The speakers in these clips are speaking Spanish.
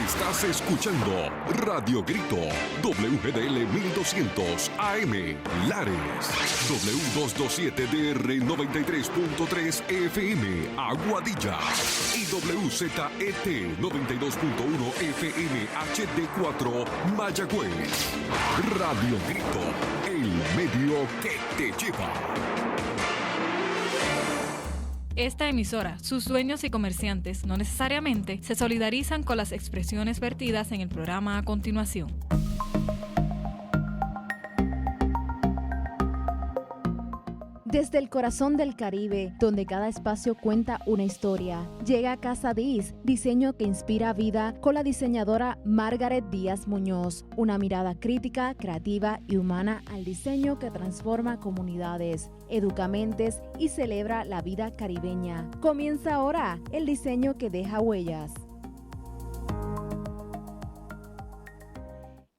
Estás escuchando Radio Grito, WGDL 1200 AM, Lares, W227DR 93.3 FM, Aguadilla, y WZET 92.1 FM HD4, Mayagüez. Radio Grito, el medio que te lleva. Esta emisora, sus dueños y comerciantes no necesariamente se solidarizan con las expresiones vertidas en el programa a continuación. Desde el corazón del Caribe, donde cada espacio cuenta una historia, llega Casa Diz, diseño que inspira vida, con la diseñadora Margaret Díaz Muñoz. Una mirada crítica, creativa y humana al diseño que transforma comunidades, educa mentes y celebra la vida caribeña. Comienza ahora el diseño que deja huellas.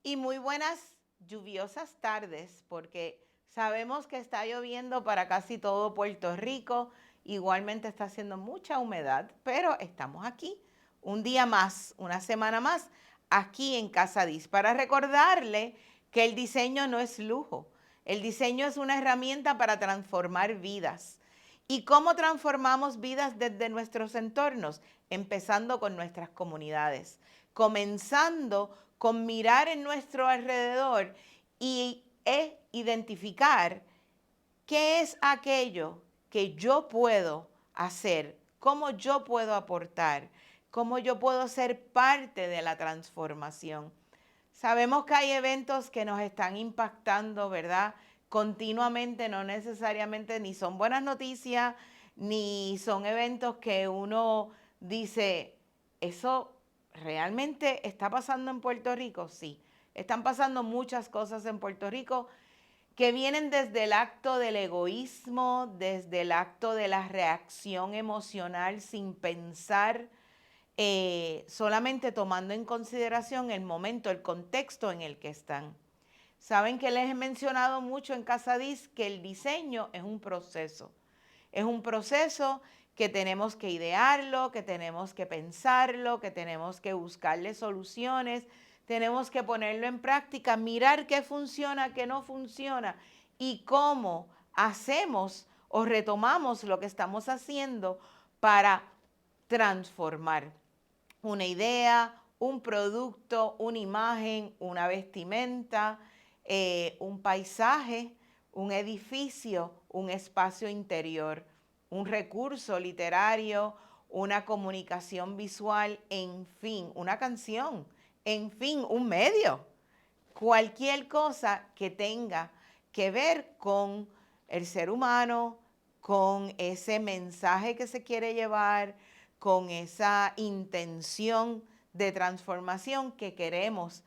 Y muy buenas lluviosas tardes, porque sabemos que está lloviendo para casi todo Puerto Rico, igualmente está haciendo mucha humedad, pero estamos aquí un día más, una semana más, aquí en Casa Diz, para recordarle que el diseño no es lujo, el diseño es una herramienta para transformar vidas. ¿Y cómo transformamos vidas desde nuestros entornos? Empezando con nuestras comunidades, comenzando con mirar en nuestro alrededor y identificar qué es aquello que yo puedo hacer, cómo yo puedo aportar, cómo yo puedo ser parte de la transformación. Sabemos que hay eventos que nos están impactando, ¿verdad? Continuamente, no necesariamente ni son buenas noticias, ni son eventos que uno dice, ¿eso realmente está pasando en Puerto Rico? Sí. Están pasando muchas cosas en Puerto Rico que vienen desde el acto del egoísmo, desde el acto de la reacción emocional sin pensar, solamente tomando en consideración el momento, el contexto en el que están. Saben que les he mencionado mucho en Casa Diz que el diseño es un proceso. Es un proceso que tenemos que idearlo, que tenemos que pensarlo, que tenemos que buscarle soluciones, tenemos que ponerlo en práctica, mirar qué funciona, qué no funciona y cómo hacemos o retomamos lo que estamos haciendo para transformar una idea, un producto, una imagen, una vestimenta, un paisaje, un edificio, un espacio interior, un recurso literario, una comunicación visual, en fin, una canción. En fin, un medio, cualquier cosa que tenga que ver con el ser humano, con ese mensaje que se quiere llevar, con esa intención de transformación que queremos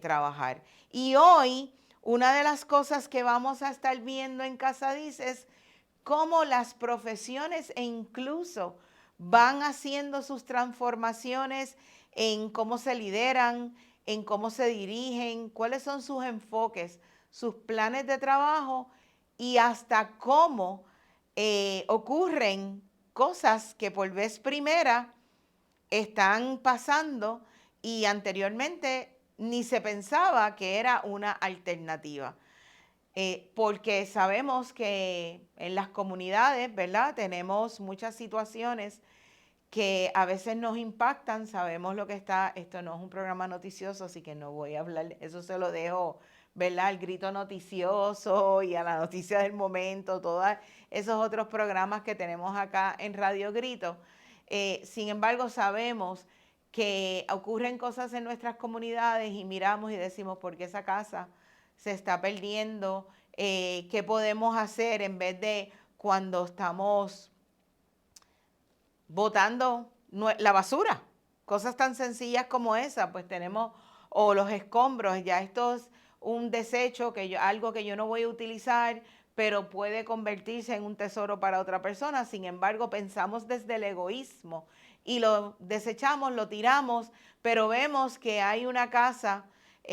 trabajar. Y hoy, una de las cosas que vamos a estar viendo en Casa Diz es cómo las profesiones e incluso van haciendo sus transformaciones en cómo se lideran, en cómo se dirigen, cuáles son sus enfoques, sus planes de trabajo y hasta cómo ocurren cosas que por vez primera están pasando y anteriormente ni se pensaba que era una alternativa. Porque sabemos que en las comunidades, ¿verdad? Tenemos muchas situaciones que a veces nos impactan, sabemos lo que está, esto no es un programa noticioso, así que no voy a hablar, eso se lo dejo, ¿verdad? Al grito noticioso y a la noticia del momento, todos esos otros programas que tenemos acá en Radio Grito. Sin embargo, sabemos que ocurren cosas en nuestras comunidades y miramos y decimos, ¿por qué esa casa se está perdiendo? ¿Qué podemos hacer en vez de cuando estamos botando la basura? Cosas tan sencillas como esa, pues tenemos, o los escombros, ya esto es un desecho, algo que yo no voy a utilizar, pero puede convertirse en un tesoro para otra persona. Sin embargo, pensamos desde el egoísmo y lo desechamos, lo tiramos, pero vemos que hay una casa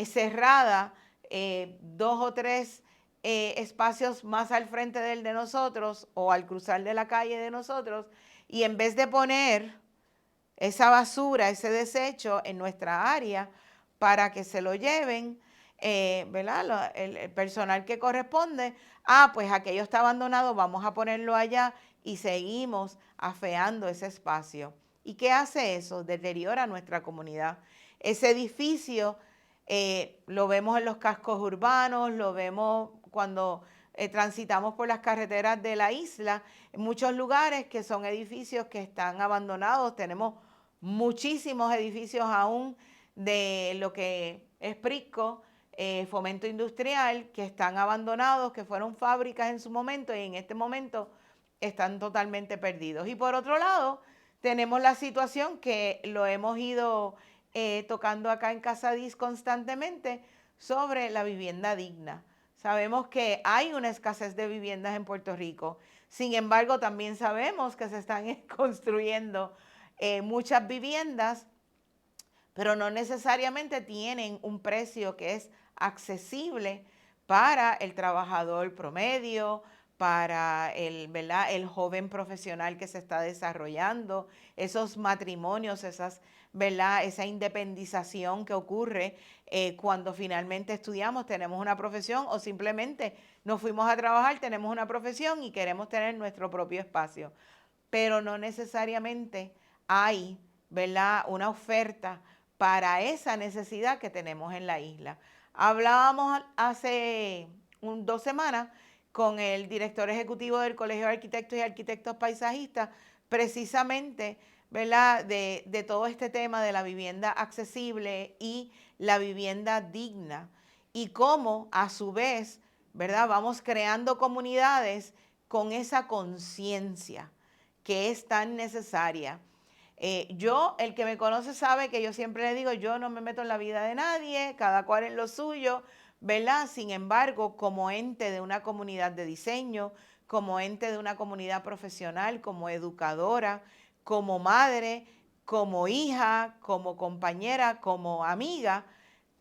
cerrada, 2 o 3 espacios más al frente de nosotros o al cruzar de la calle de nosotros, y en vez de poner esa basura, ese desecho en nuestra área para que se lo lleven, ¿verdad? El personal que corresponde. Pues aquello está abandonado, vamos a ponerlo allá y seguimos afeando ese espacio. ¿Y qué hace eso? Deteriora nuestra comunidad. Ese edificio lo vemos en los cascos urbanos, lo vemos cuando transitamos por las carreteras de la isla, en muchos lugares que son edificios que están abandonados. Tenemos muchísimos edificios aún de lo que es Prisco, Fomento Industrial, que están abandonados, que fueron fábricas en su momento y en este momento están totalmente perdidos. Y por otro lado, tenemos la situación que lo hemos ido tocando acá en Casa Diz constantemente sobre la vivienda digna. Sabemos que hay una escasez de viviendas en Puerto Rico. Sin embargo, también sabemos que se están construyendo muchas viviendas, pero no necesariamente tienen un precio que es accesible para el trabajador promedio, para el joven profesional que se está desarrollando, esos matrimonios, esa independización que ocurre cuando finalmente estudiamos, tenemos una profesión o simplemente nos fuimos a trabajar, tenemos una profesión y queremos tener nuestro propio espacio. Pero no necesariamente hay, una oferta para esa necesidad que tenemos en la isla. Hablábamos hace 2 semanas con el director ejecutivo del Colegio de Arquitectos y Arquitectos Paisajistas, precisamente, de todo este tema de la vivienda accesible y la vivienda digna, y cómo a su vez, vamos creando comunidades con esa conciencia que es tan necesaria. El que me conoce sabe que yo siempre le digo, yo no me meto en la vida de nadie, cada cual en lo suyo, Sin embargo, como ente de una comunidad de diseño, como ente de una comunidad profesional, como educadora, como madre, como hija, como compañera, como amiga,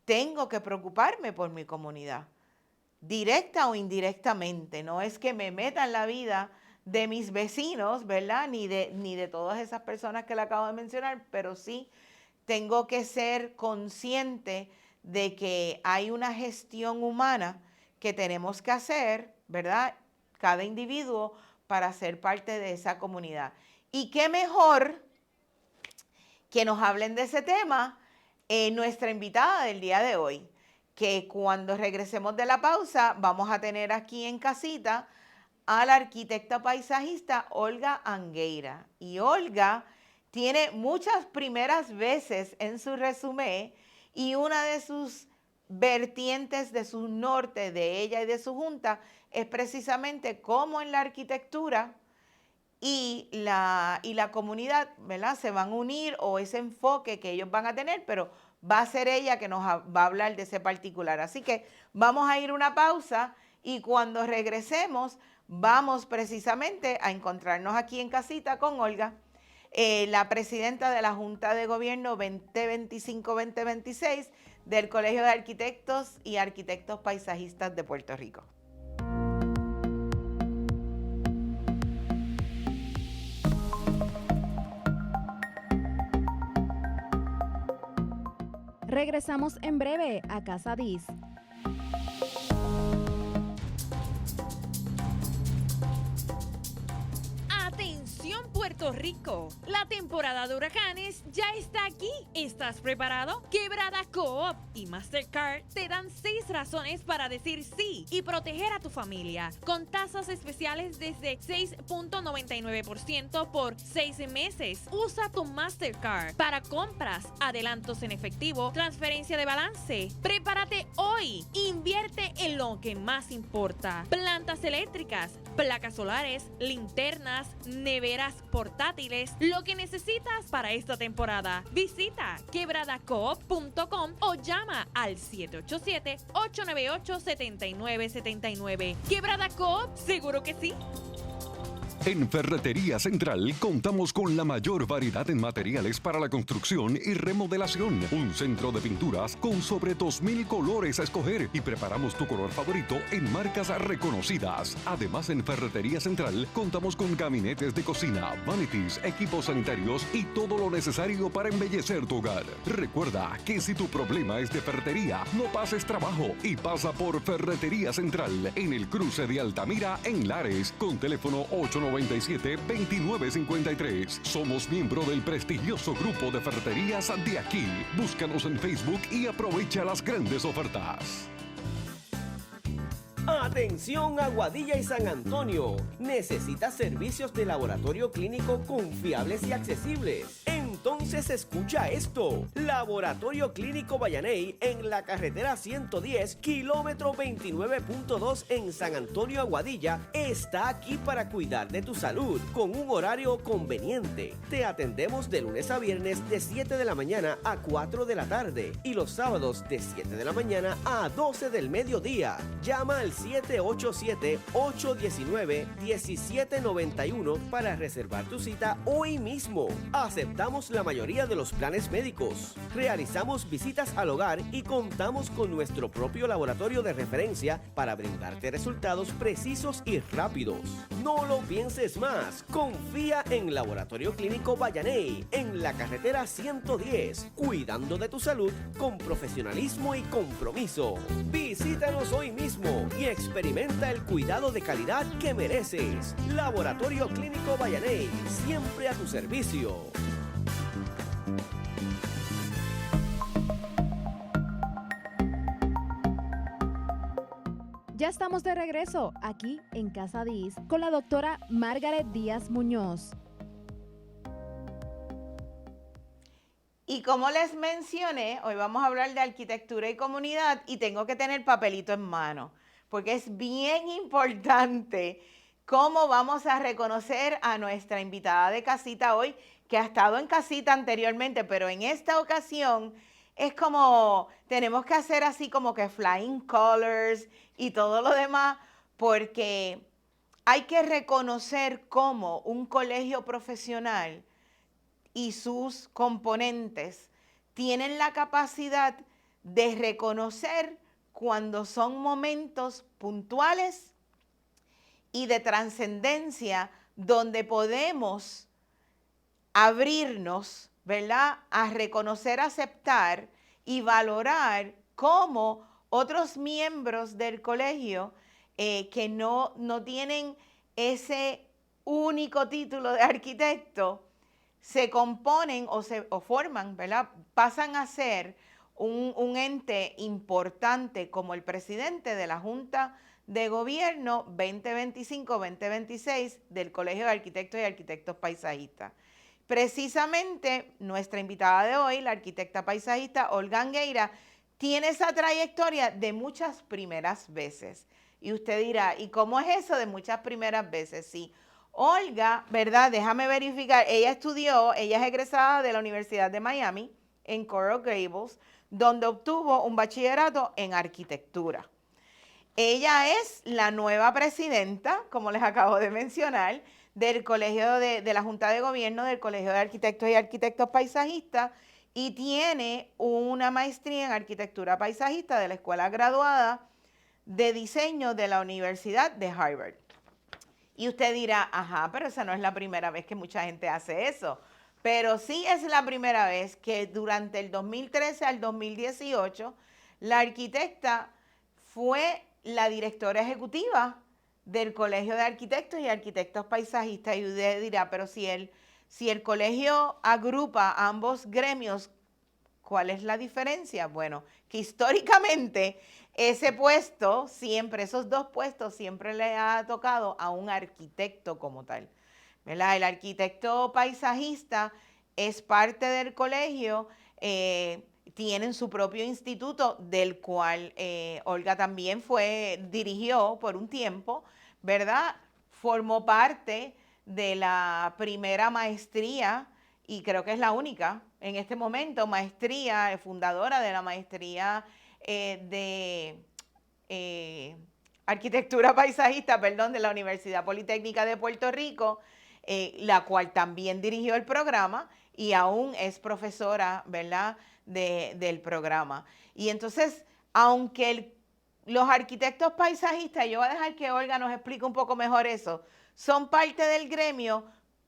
tengo que preocuparme por mi comunidad, directa o indirectamente. No es que me meta en la vida de mis vecinos, Ni de todas esas personas que le acabo de mencionar, pero sí tengo que ser consciente de que hay una gestión humana que tenemos que hacer, Cada individuo para ser parte de esa comunidad. Y qué mejor que nos hablen de ese tema nuestra invitada del día de hoy, que cuando regresemos de la pausa vamos a tener aquí en casita a la arquitecta paisajista Olga Angueira. Y Olga tiene muchas primeras veces en su resumen, y una de sus vertientes, de su norte, de ella y de su junta, es precisamente cómo en la arquitectura y la comunidad, se van a unir, o ese enfoque que ellos van a tener, pero va a ser ella que nos va a hablar de ese particular. Así que vamos a ir a una pausa y cuando regresemos vamos precisamente a encontrarnos aquí en casita con Olga, la presidenta de la Junta de Gobierno 2025-2026 del Colegio de Arquitectos y Arquitectos Paisajistas de Puerto Rico. Regresamos en breve a Casa Diz. Puerto Rico, la temporada de huracanes ya está aquí. ¿Estás preparado? Quebrada Coop y Mastercard te dan 6 razones para decir sí y proteger a tu familia, con tasas especiales desde 6.99% por 6 meses. Usa tu Mastercard para compras, adelantos en efectivo, transferencia de balance. Prepárate hoy. Invierte en lo que más importa: plantas eléctricas, placas solares, linternas, neveras portátiles, lo que necesitas para esta temporada. Visita quebradacoop.com o llama al 787-898-7979. Quebrada Coop, seguro que sí. En Ferretería Central contamos con la mayor variedad en materiales para la construcción y remodelación. Un centro de pinturas con sobre 2,000 colores a escoger y preparamos tu color favorito en marcas reconocidas. Además, en Ferretería Central contamos con gabinetes de cocina, vanities, equipos sanitarios y todo lo necesario para embellecer tu hogar. Recuerda que si tu problema es de ferretería, no pases trabajo y pasa por Ferretería Central en el cruce de Altamira en Lares con teléfono 897-2953. Somos miembro del prestigioso grupo de ferreterías de aquí. Búscanos en Facebook y aprovecha las grandes ofertas. Atención Aguadilla y San Antonio. ¿Necesitas servicios de laboratorio clínico confiables y accesibles? Entonces escucha esto. Laboratorio Clínico Vallaney en la carretera 110, kilómetro 29.2 en San Antonio, Aguadilla, está aquí para cuidar de tu salud con un horario conveniente. Te atendemos de lunes a viernes de 7 de la mañana a 4 de la tarde y los sábados de 7 de la mañana a 12 del mediodía. Llama al 787-819-1791 para reservar tu cita hoy mismo. Aceptamos la mayoría de los planes médicos. Realizamos visitas al hogar y contamos con nuestro propio laboratorio de referencia para brindarte resultados precisos y rápidos. No lo pienses más. Confía en Laboratorio Clínico Vallaney en la carretera 110, cuidando de tu salud con profesionalismo y compromiso. Visítanos hoy mismo y experimenta el cuidado de calidad que mereces. Laboratorio Clínico Vallaney, siempre a tu servicio. Ya estamos de regreso aquí en Casa Diz con la doctora Margaret Díaz Muñoz. Y como les mencioné, hoy vamos a hablar de arquitectura y comunidad y tengo que tener papelito en mano, porque es bien importante cómo vamos a reconocer a nuestra invitada de casita hoy, que ha estado en casita anteriormente, pero en esta ocasión es como, tenemos que hacer así como que flying colors y todo lo demás, porque hay que reconocer cómo un colegio profesional y sus componentes tienen la capacidad de reconocer cuando son momentos puntuales y de trascendencia donde podemos abrirnos, ¿verdad?, a reconocer, aceptar y valorar cómo otros miembros del colegio que no tienen ese único título de arquitecto se componen o forman, ¿verdad?, pasan a ser un ente importante como el presidente de la Junta de Gobierno 2025-2026 del Colegio de Arquitectos y Arquitectos Paisajistas. Precisamente nuestra invitada de hoy, la arquitecta paisajista Olga Angueira, tiene esa trayectoria de muchas primeras veces. Y usted dirá, ¿y cómo es eso de muchas primeras veces? Sí, Olga, ¿verdad? Déjame verificar, ella es egresada de la Universidad de Miami en Coral Gables, donde obtuvo un bachillerato en arquitectura. Ella es la nueva presidenta, como les acabo de mencionar, del Colegio de la Junta de Gobierno del Colegio de Arquitectos y Arquitectos Paisajistas y tiene una maestría en arquitectura paisajista de la Escuela Graduada de Diseño de la Universidad de Harvard. Y usted dirá, ajá, pero esa no es la primera vez que mucha gente hace eso. Pero sí es la primera vez que durante el 2013 al 2018 la arquitecta fue la directora ejecutiva del Colegio de Arquitectos y Arquitectos Paisajistas. Y usted dirá, pero si el colegio agrupa ambos gremios, ¿cuál es la diferencia? Bueno, que históricamente esos dos puestos siempre le ha tocado a un arquitecto como tal, ¿verdad? El arquitecto paisajista es parte del colegio, tienen su propio instituto del cual Olga también dirigió por un tiempo, ¿verdad? Formó parte de la primera maestría y creo que es la única en este momento, fundadora de la maestría arquitectura paisajista, perdón, de la Universidad Politécnica de Puerto Rico, la cual también dirigió el programa y aún es profesora, ¿verdad?, del programa. Y entonces, aunque los arquitectos paisajistas, yo voy a dejar que Olga nos explique un poco mejor eso, son parte del gremio,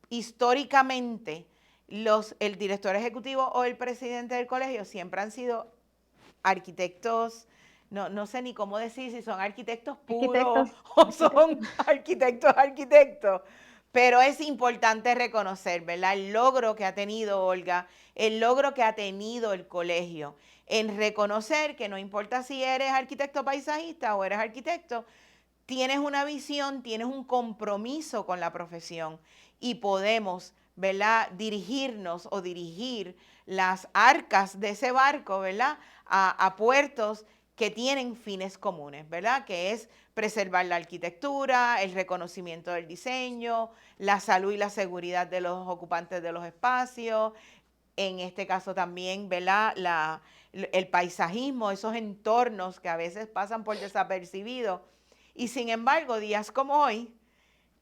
históricamente, el director ejecutivo o el presidente del colegio siempre han sido arquitectos, no sé ni cómo decir si son arquitectos puros o son arquitectos, pero es importante reconocer, ¿verdad?, el logro que ha tenido Olga, el logro que ha tenido el colegio, en reconocer que no importa si eres arquitecto paisajista o eres arquitecto, tienes una visión, tienes un compromiso con la profesión y podemos, ¿verdad?, dirigirnos o dirigir las arcas de ese barco, ¿verdad?, a puertos que tienen fines comunes, ¿verdad?, que es preservar la arquitectura, el reconocimiento del diseño, la salud y la seguridad de los ocupantes de los espacios, en este caso también, ¿verdad?, el paisajismo, esos entornos que a veces pasan por desapercibidos. Y sin embargo, días como hoy,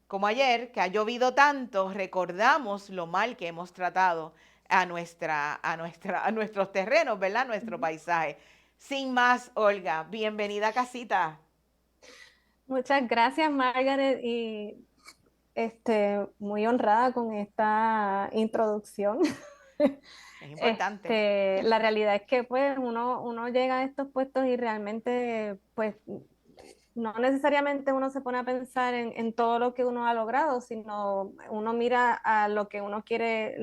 como ayer, que ha llovido tanto, recordamos lo mal que hemos tratado a nuestros terrenos, ¿verdad?, nuestro paisaje. Sin más, Olga, bienvenida a casita. Muchas gracias, Margaret, y muy honrada con esta introducción. Es importante. La realidad es que pues uno llega a estos puestos y realmente pues no necesariamente uno se pone a pensar en todo lo que uno ha logrado, sino uno mira a lo que uno quiere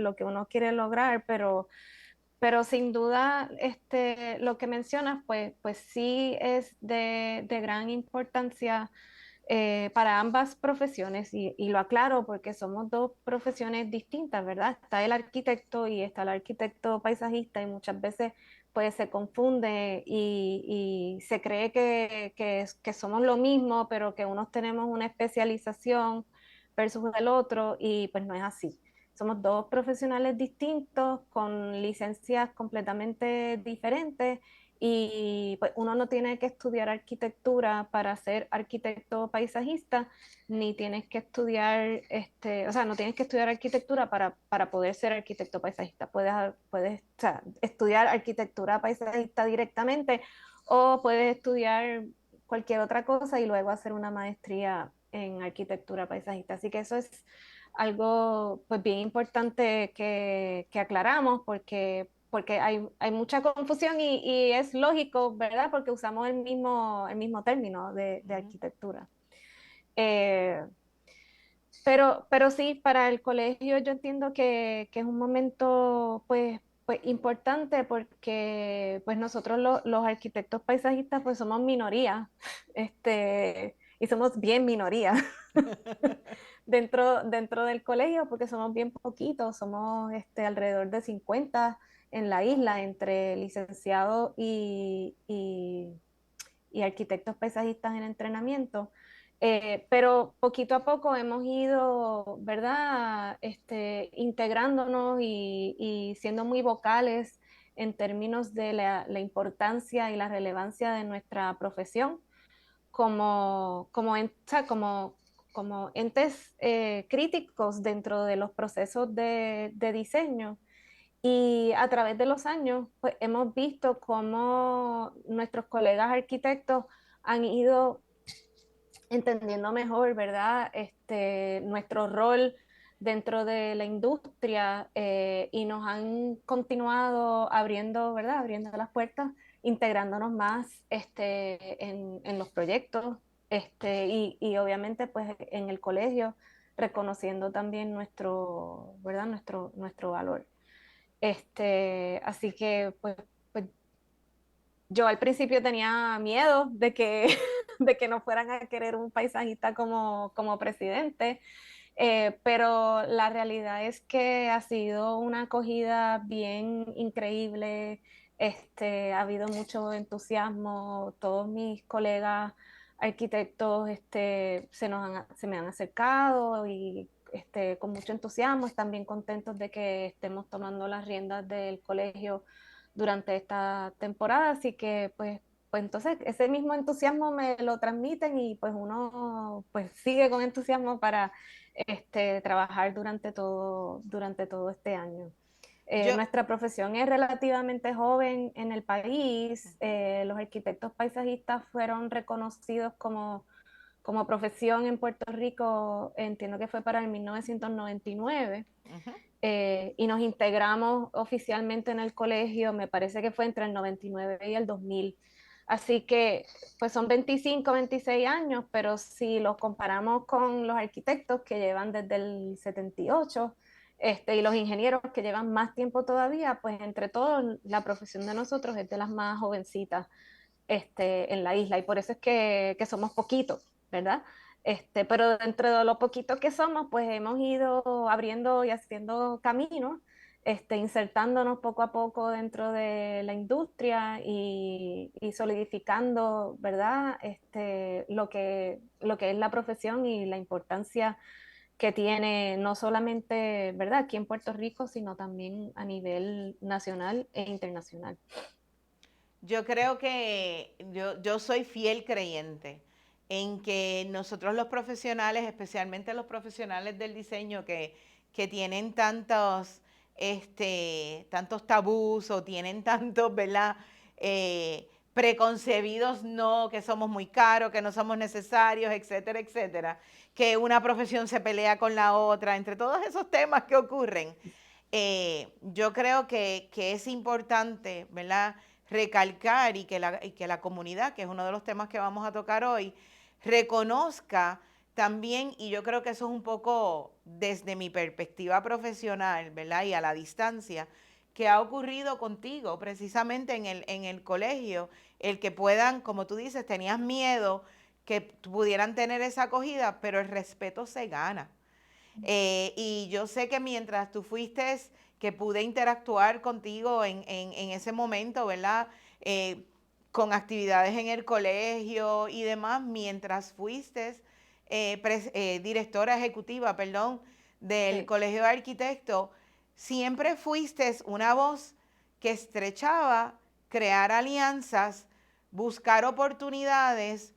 lograr, pero sin duda lo que mencionas pues sí es de gran importancia para ambas profesiones y lo aclaro porque somos dos profesiones distintas, ¿verdad? Está el arquitecto y está el arquitecto paisajista y muchas veces pues se confunde y se cree que somos lo mismo, pero que unos tenemos una especialización versus el otro y pues no es así. Somos dos profesionales distintos con licencias completamente diferentes y pues uno no tiene que estudiar arquitectura para ser arquitecto paisajista, ni tienes que estudiar, o sea, no tienes que estudiar arquitectura para poder ser arquitecto paisajista. Puedes o sea, estudiar arquitectura paisajista directamente o puedes estudiar cualquier otra cosa y luego hacer una maestría en arquitectura paisajista. Así que eso es algo pues bien importante que aclaramos porque hay mucha confusión y es lógico, ¿verdad? Porque usamos el mismo término de arquitectura. Pero sí, para el colegio yo entiendo que es un momento pues importante porque pues nosotros los arquitectos paisajistas pues somos minoría y somos bien minoría dentro del colegio porque somos bien poquitos, somos alrededor de 50 en la isla entre licenciados y arquitectos paisajistas en entrenamiento. Pero poquito a poco hemos ido, ¿verdad? Integrándonos y siendo muy vocales en términos de la importancia y la relevancia de nuestra profesión como entes críticos dentro de los procesos de diseño. Y a través de los años, pues hemos visto cómo nuestros colegas arquitectos han ido entendiendo mejor, ¿verdad? Nuestro rol dentro de la industria y nos han continuado abriendo, ¿verdad? Abriendo las puertas, integrándonos más en los proyectos y obviamente pues en el colegio, reconociendo también ¿verdad? Nuestro valor. Así que pues yo al principio tenía miedo de que, de que no fueran a querer un paisajista como presidente, pero la realidad es que ha sido una acogida bien increíble, ha habido mucho entusiasmo, todos mis colegas arquitectos se me han acercado y con mucho entusiasmo, están bien contentos de que estemos tomando las riendas del colegio durante esta temporada, así que pues pues entonces ese mismo entusiasmo me lo transmiten y pues uno pues sigue con entusiasmo para trabajar durante todo este año. Yo, Nuestra profesión es relativamente joven en el país. Los arquitectos paisajistas fueron reconocidos como profesión en Puerto Rico, entiendo que fue para el 1999. ujú. Y nos integramos oficialmente en el colegio, me parece que fue entre el 99 y el 2000. Así que pues son 25, 26 años, pero si los comparamos con los arquitectos que llevan desde el 78, y los ingenieros que llevan más tiempo todavía, pues entre todos la profesión de nosotros es de las más jovencitas en la isla y por eso es que somos poquitos, ¿verdad? Pero dentro de lo poquito que somos, pues hemos ido abriendo y haciendo caminos, insertándonos poco a poco dentro de la industria y solidificando, ¿verdad? Lo que es la profesión y la importancia que tiene no solamente, ¿verdad? Aquí en Puerto Rico, sino también a nivel nacional e internacional. Yo creo que yo soy fiel creyente en que nosotros los profesionales, especialmente los profesionales del diseño que tienen tantos tabús o tienen tantos, ¿verdad? Preconcebidos, no, que somos muy caros, que no somos necesarios, etcétera, etcétera, que una profesión se pelea con la otra, entre todos esos temas que ocurren. Yo creo que es importante, ¿verdad? Recalcar y que la comunidad, que es uno de los temas que vamos a tocar hoy, reconozca también, y yo creo que eso es un poco desde mi perspectiva profesional, ¿verdad? Y a la distancia, que ha ocurrido contigo precisamente en el colegio, el que puedan, como tú dices, tenías miedo que pudieran tener esa acogida, pero el respeto se gana. Y yo sé que mientras tú fuiste, que pude interactuar contigo en ese momento, ¿verdad? Con actividades en el colegio y demás, mientras fuiste directora ejecutiva, perdón, del Sí. Colegio de Arquitectos, siempre fuiste una voz que estrechaba, crear alianzas, buscar oportunidades,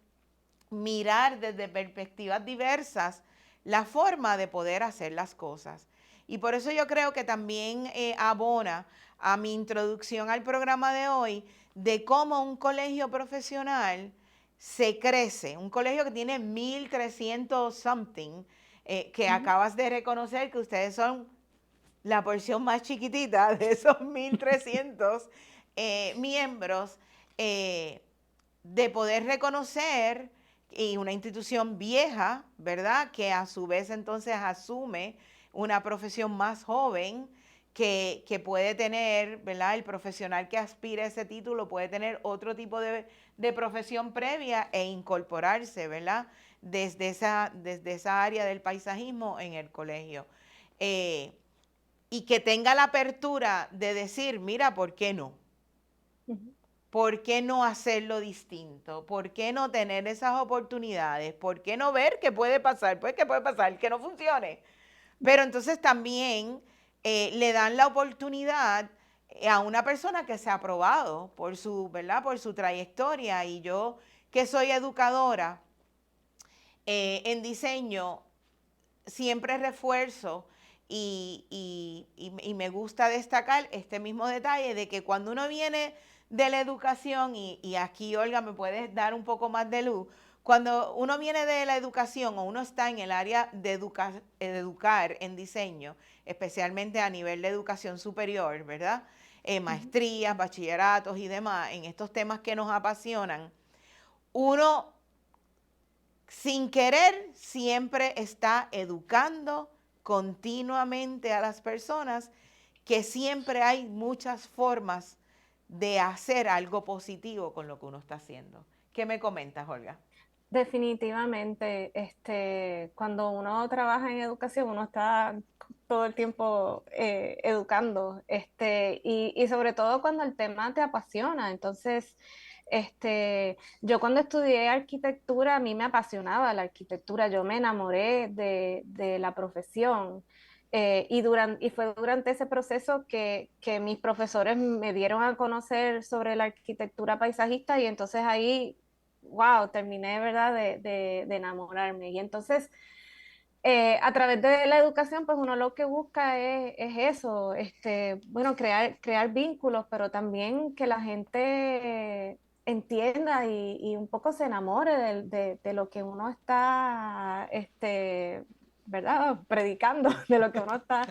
mirar desde perspectivas diversas la forma de poder hacer las cosas. Y por eso yo creo que también abona a mi introducción al programa de hoy de cómo un colegio profesional se crece, un colegio que tiene 1,300 something, que acabas de reconocer que ustedes son la porción más chiquitita de esos 1,300 miembros, de poder reconocer y una institución vieja, ¿verdad? Que a su vez entonces asume una profesión más joven que puede tener, ¿verdad? El profesional que aspira a ese título puede tener otro tipo de profesión previa e incorporarse, ¿verdad? Desde esa área del paisajismo en el colegio. Y que tenga la apertura de decir, mira, ¿por qué no? ¿Por qué no hacerlo distinto? ¿Por qué no tener esas oportunidades? ¿Por qué no ver qué puede pasar? Pues que puede pasar, que no funcione. Pero entonces también le dan la oportunidad a una persona que se ha probado por su, ¿verdad? Por su trayectoria. Y yo, que soy educadora en diseño, siempre refuerzo y me gusta destacar este mismo detalle de que cuando uno viene de la educación, y aquí Olga me puedes dar un poco más de luz, cuando uno viene de la educación o uno está en el área de educar en diseño, especialmente a nivel de educación superior, ¿verdad? Maestrías, bachilleratos y demás, en estos temas que nos apasionan, uno sin querer siempre está educando continuamente a las personas, que siempre hay muchas formas de hacer algo positivo con lo que uno está haciendo. ¿Qué me comentas, Olga? Definitivamente, cuando uno trabaja en educación, uno está todo el tiempo educando, y sobre todo cuando el tema te apasiona. Entonces, yo cuando estudié arquitectura, a mí me apasionaba la arquitectura, yo me enamoré de la profesión. y fue durante ese proceso que mis profesores me dieron a conocer sobre la arquitectura paisajista y entonces ahí, wow, terminé, ¿verdad?, de enamorarme. Y entonces, a través de la educación, pues uno lo que busca es eso, bueno, crear vínculos, pero también que la gente entienda y un poco se enamore de lo que uno está, ¿verdad?, predicando, de lo que uno está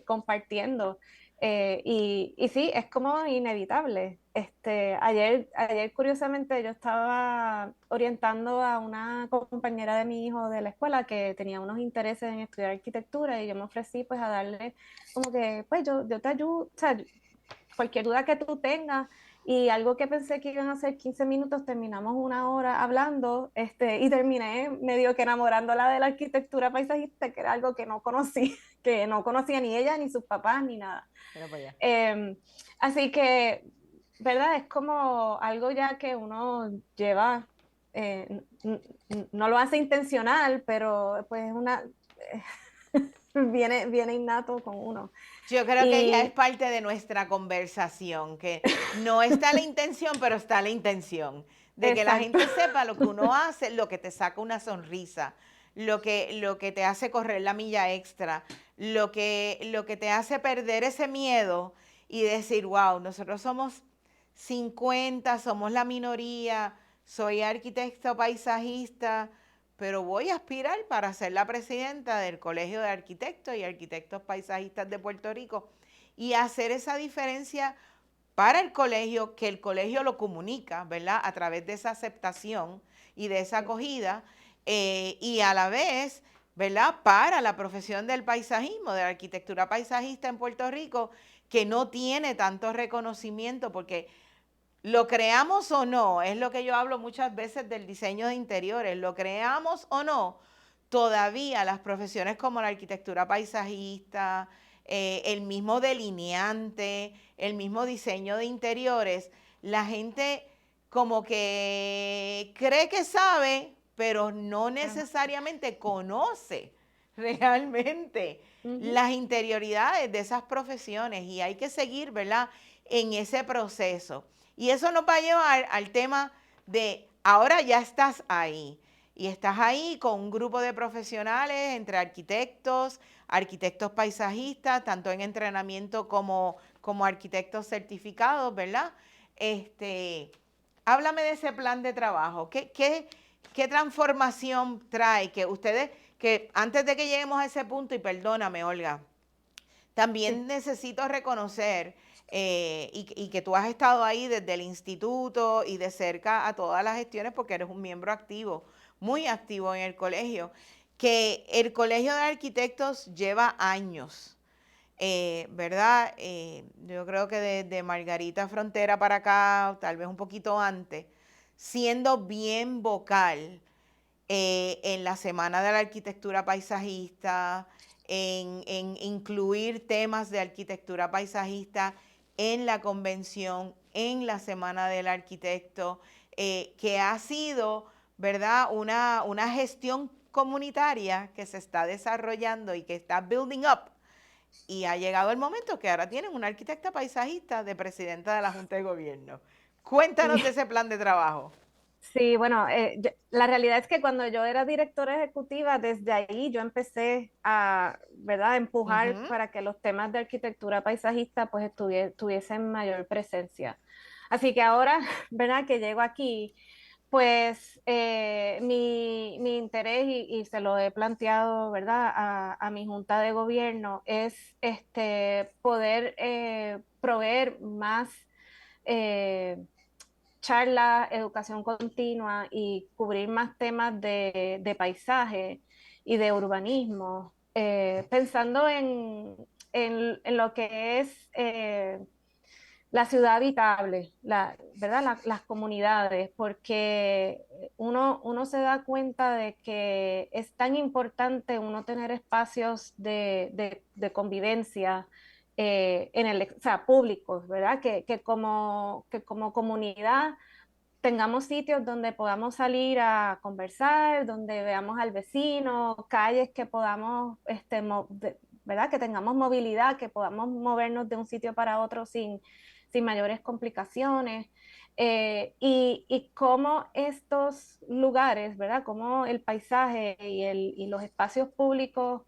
compartiendo. Y sí, es como inevitable. Ayer, curiosamente, yo estaba orientando a una compañera de mi hijo de la escuela que tenía unos intereses en estudiar arquitectura y yo me ofrecí pues a darle como que, pues yo te ayudo, o sea, cualquier duda que tú tengas. Y algo que pensé que iban a ser 15 minutos, terminamos una hora hablando, y terminé medio que enamorándola de la arquitectura paisajista, que era algo que no conocí, que no conocía ni ella, ni sus papás, ni nada. Así que, ¿verdad? Es como algo ya que uno lleva, no lo hace intencional, pero pues viene innato con uno. Yo creo que ya es parte de nuestra conversación, que no está la intención, pero está la intención de que la gente sepa lo que uno hace, lo que te saca una sonrisa, lo que te hace correr la milla extra, lo que te hace perder ese miedo y decir, wow, nosotros somos 50, somos la minoría, soy arquitecto paisajista, pero voy a aspirar para ser la presidenta del Colegio de Arquitectos y Arquitectos Paisajistas de Puerto Rico y hacer esa diferencia para el colegio, que el colegio lo comunica, ¿verdad? A través de esa aceptación y de esa acogida, y a la vez, ¿verdad?, para la profesión del paisajismo, de la arquitectura paisajista en Puerto Rico, que no tiene tanto reconocimiento porque lo creamos o no, es lo que yo hablo muchas veces del diseño de interiores, lo creamos o no, todavía las profesiones como la arquitectura paisajista, el mismo delineante, el mismo diseño de interiores, la gente como que cree que sabe, pero no necesariamente conoce realmente las interioridades de esas profesiones y hay que seguir, ¿verdad?, en ese proceso. Y eso nos va a llevar al tema de ahora ya estás ahí. Y estás ahí con un grupo de profesionales entre arquitectos, arquitectos paisajistas, tanto en entrenamiento como arquitectos certificados, ¿verdad? Háblame de ese plan de trabajo. ¿Qué transformación trae? Que ustedes, que antes de que lleguemos a ese punto, y perdóname, Olga, también necesito reconocer y que tú has estado ahí desde el instituto y de cerca a todas las gestiones porque eres un miembro activo, muy activo en el colegio, que el Colegio de Arquitectos lleva años, ¿verdad? Yo creo que desde Margarita Frontera para acá, tal vez un poquito antes, siendo bien vocal en la Semana de la Arquitectura Paisajista, en incluir temas de arquitectura paisajista en la convención, en la Semana del Arquitecto, que ha sido, ¿verdad?, una gestión comunitaria que se está desarrollando y que está building up. Y ha llegado el momento que ahora tienen una arquitecta paisajista de presidenta de la Junta de Gobierno. Cuéntanos de ese plan de trabajo. Sí, bueno, la realidad es que cuando yo era directora ejecutiva, desde ahí yo empecé a, ¿verdad?, empujar para que los temas de arquitectura paisajista pues tuviesen mayor presencia. Así que ahora, ¿verdad?, que llego aquí, pues mi interés, y se lo he planteado, ¿verdad?, a mi junta de gobierno, es poder proveer más charlas, educación continua y cubrir más temas de paisaje y de urbanismo, pensando en lo que es la ciudad habitable, ¿verdad? Las comunidades, porque uno se da cuenta de que es tan importante uno tener espacios de convivencia o sea, públicos, ¿verdad? Que como comunidad tengamos sitios donde podamos salir a conversar, donde veamos al vecino, calles que podamos ¿verdad? Que tengamos movilidad, que podamos movernos de un sitio para otro sin mayores complicaciones. Y cómo estos lugares, ¿verdad? Cómo el paisaje y los espacios públicos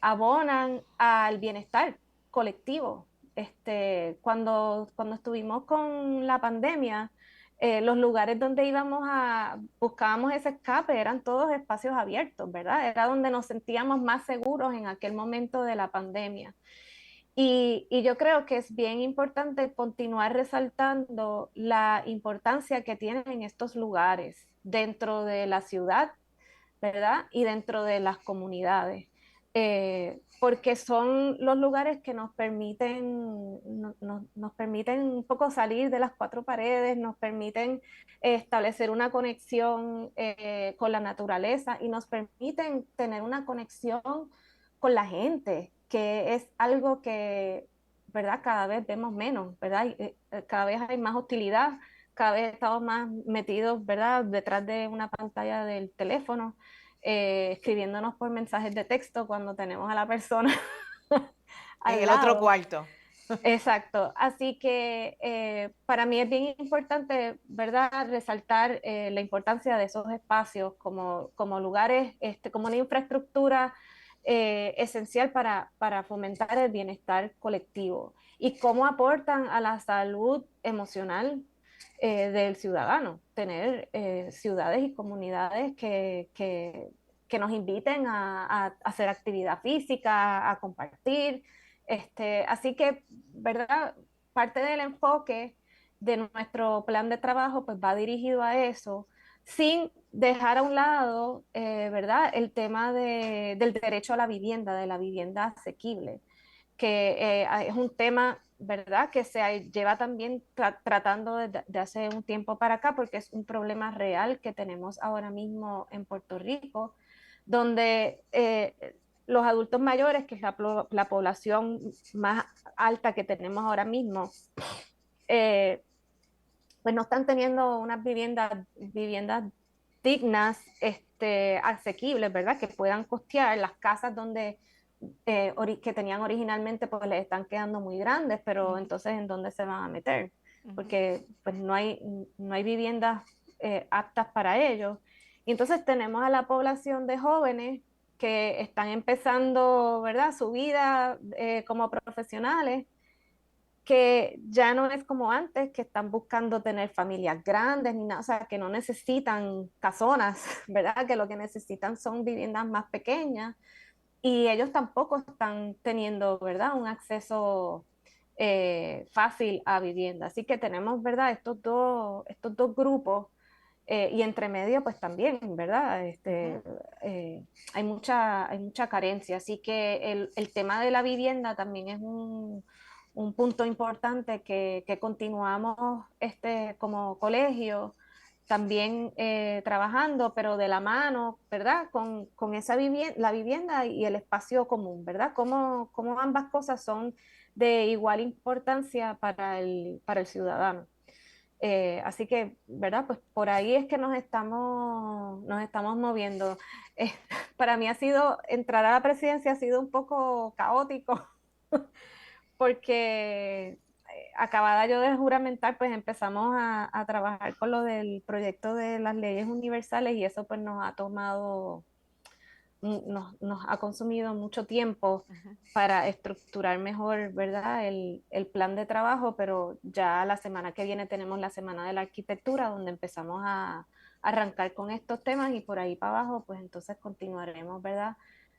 abonan al bienestar colectivo. Cuando estuvimos con la pandemia, los lugares donde buscábamos ese escape eran todos espacios abiertos, ¿verdad? Era donde nos sentíamos más seguros en aquel momento de la pandemia. Y yo creo que es bien importante continuar resaltando la importancia que tienen estos lugares dentro de la ciudad, ¿verdad? Y dentro de las comunidades. Porque son los lugares que nos permiten un poco salir de las cuatro paredes, nos permiten establecer una conexión con la naturaleza y nos permiten tener una conexión con la gente, que es algo que, ¿verdad? Cada vez vemos menos, ¿verdad? Cada vez hay más hostilidad, cada vez estamos más metidos, ¿verdad? Detrás de una pantalla del teléfono. Escribiéndonos por mensajes de texto cuando tenemos a la persona al en el lado. otro cuarto. Exacto, así que para mí es bien importante, ¿verdad?, resaltar la importancia de esos espacios como lugares, como una infraestructura esencial para fomentar el bienestar colectivo y cómo aportan a la salud emocional del ciudadano, tener ciudades y comunidades que nos inviten a hacer actividad física, a compartir. Así que, ¿verdad? Parte del enfoque de nuestro plan de trabajo pues va dirigido a eso, sin dejar a un lado, ¿verdad?, el tema del derecho a la vivienda, de la vivienda asequible, que es un tema, ¿verdad?, que se lleva también tratando de hace un tiempo para acá, porque es un problema real que tenemos ahora mismo en Puerto Rico, donde los adultos mayores, que es la población más alta que tenemos ahora mismo, pues no están teniendo unas viviendas dignas, asequibles, ¿verdad? Que puedan costear las casas donde que tenían originalmente, pues les están quedando muy grandes, pero entonces ¿en dónde se van a meter? Porque pues no hay viviendas aptas para ellos. Y entonces tenemos a la población de jóvenes que están empezando, ¿verdad?, su vida como profesionales, que ya no es como antes, que están buscando tener familias grandes, ni nada, o sea, que no necesitan casonas, ¿verdad? Que lo que necesitan son viviendas más pequeñas y ellos tampoco están teniendo, ¿verdad?, un acceso fácil a vivienda. Así que tenemos, ¿verdad?, estos dos grupos y entre medio, pues también, ¿verdad? Hay mucha carencia. Así que el tema de la vivienda también es un punto importante que continuamos como colegio también trabajando, pero de la mano, ¿verdad? Con esa la vivienda y el espacio común, ¿verdad? Cómo ambas cosas son de igual importancia para el ciudadano. Así que, ¿verdad? Pues por ahí es que nos estamos moviendo. Para mí entrar a la presidencia ha sido un poco caótico, porque acabada yo de juramentar, pues empezamos a trabajar con lo del proyecto de las leyes universales y eso pues nos ha consumido mucho tiempo para estructurar mejor, ¿verdad?, el plan de trabajo, pero ya la semana que viene tenemos la Semana de la Arquitectura, donde empezamos a arrancar con estos temas y por ahí para abajo, pues entonces continuaremos, ¿verdad?,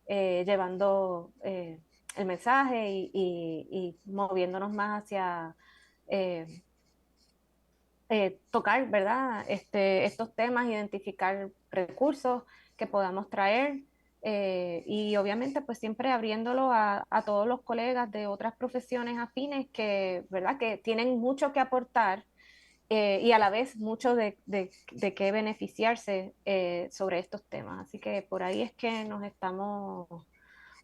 llevando el mensaje y moviéndonos más hacia tocar, ¿verdad?, estos temas, identificar recursos que podamos traer y obviamente pues siempre abriéndolo a todos los colegas de otras profesiones afines que, ¿verdad?, que tienen mucho que aportar y a la vez mucho de qué beneficiarse sobre estos temas. Así que por ahí es que nos estamos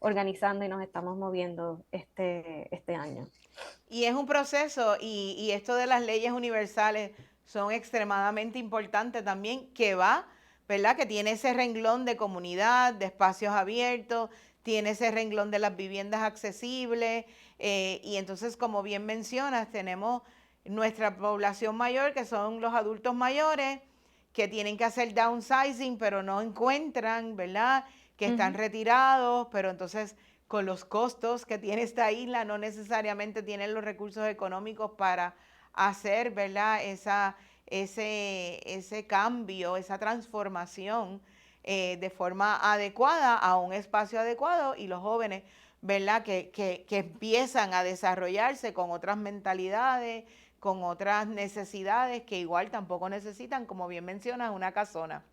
organizando y nos estamos moviendo este año. Y es un proceso y esto de las leyes universales son extremadamente importantes también, que va, ¿verdad?, que tiene ese renglón de comunidad, de espacios abiertos, tiene ese renglón de las viviendas accesibles, y entonces, como bien mencionas, tenemos nuestra población mayor, que son los adultos mayores, que tienen que hacer downsizing, pero no encuentran, ¿verdad? Que están retirados, pero entonces con los costos que tiene esta isla, no necesariamente tienen los recursos económicos para hacer, ¿verdad? Ese cambio, esa transformación de forma adecuada a un espacio adecuado, y los jóvenes, ¿verdad? Que empiezan a desarrollarse con otras mentalidades, con otras necesidades que igual tampoco necesitan, como bien mencionas, una casona.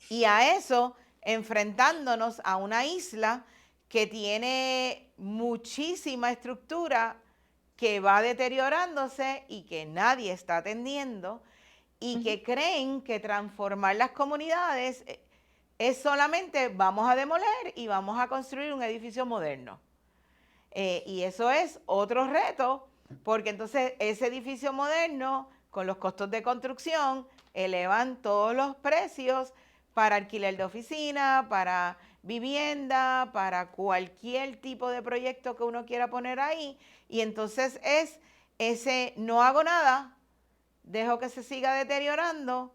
Y a eso, enfrentándonos a una isla que tiene muchísima estructura que va deteriorándose y que nadie está atendiendo, y que creen que transformar las comunidades es solamente vamos a demoler y vamos a construir un edificio moderno. Y eso es otro reto, porque entonces ese edificio moderno, con los costos de construcción, elevan todos los precios para alquiler de oficina, para vivienda, para cualquier tipo de proyecto que uno quiera poner ahí. Y entonces es ese no hago nada, dejo que se siga deteriorando,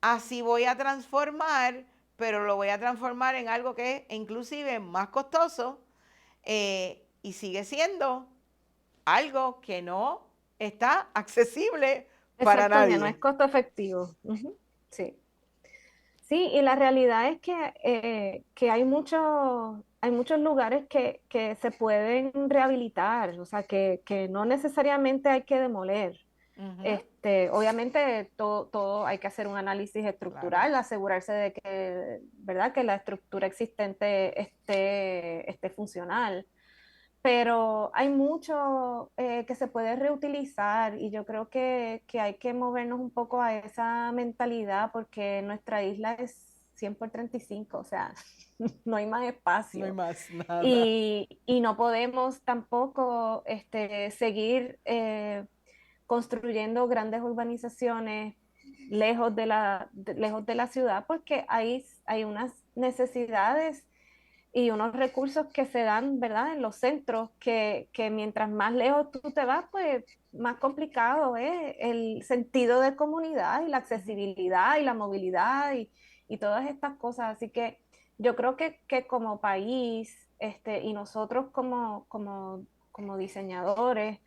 así voy a transformar, pero lo voy a transformar en algo que es inclusive más costoso, y sigue siendo algo que no está accesible para nadie. No es costo efectivo. Sí. Sí, y la realidad es que hay muchos lugares que se pueden rehabilitar, o sea, que no necesariamente hay que demoler. Obviamente todo hay que hacer un análisis estructural, asegurarse de que, ¿verdad?, que la estructura existente esté funcional. Pero hay mucho que se puede reutilizar, y yo creo que hay que movernos un poco a esa mentalidad, porque nuestra isla es 100 por 35, o sea, no hay más espacio. No hay más nada. Y no podemos tampoco seguir construyendo grandes urbanizaciones lejos de la ciudad, porque hay unas necesidades y unos recursos que se dan, ¿verdad?, en los centros, que mientras más lejos tú te vas, pues más complicado es el sentido de comunidad y la accesibilidad y la movilidad y todas estas cosas. Así que yo creo que como país, y nosotros como diseñadores,